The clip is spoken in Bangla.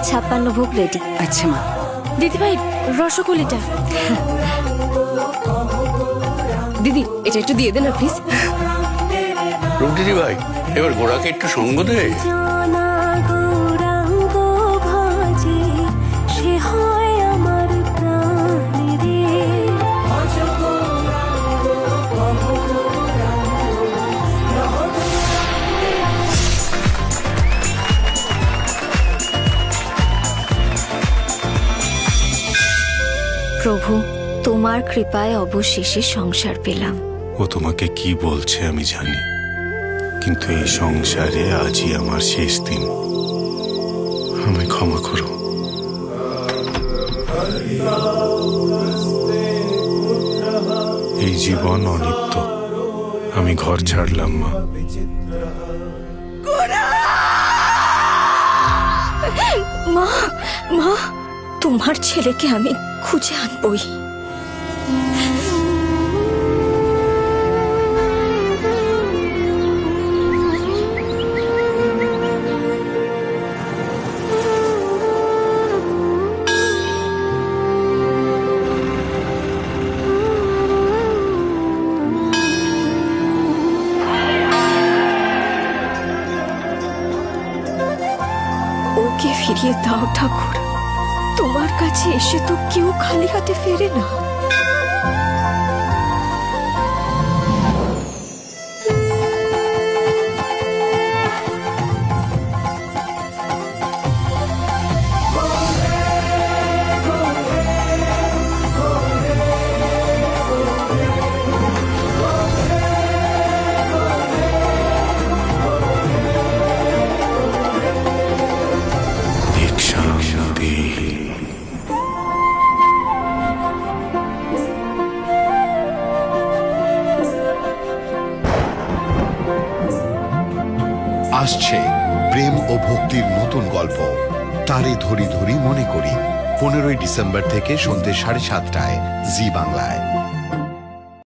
56 ভোগ রেডি। আচ্ছা মা। দিদিভাই রসগোল্লাটা। দিদি এটা একটু দিয়ে দে না প্লিজ। রুকদিদি ভাই, এবার গোড়াকে একটু সঙ্গ দে। প্রভু, তোমার কৃপায় অবশেষে সংসার পেলাম। ও তোমাকে কি বলছে আমি জানি, কিন্তু এই সংসারে আজই আমার শেষ দিন। আমায় ক্ষমা করো। এই জীবন অনিত্য, আমি ঘর ছাড়লাম মা। মা, মা, তোমার ছেলেকে আমি খুঁজে আনবই। ওকে ফিরিয়ে দাও ঠাকুর, তোমার কাছে এসে তো কেউ খালি হাতে ফেরে না। আসছে প্রেম ও ভক্তির নতুন গল্প তারে ধরি ধরি মনে করি, 15ই ডিসেম্বর থেকে সন্ধ্যে 7:30টায় জি বাংলায়।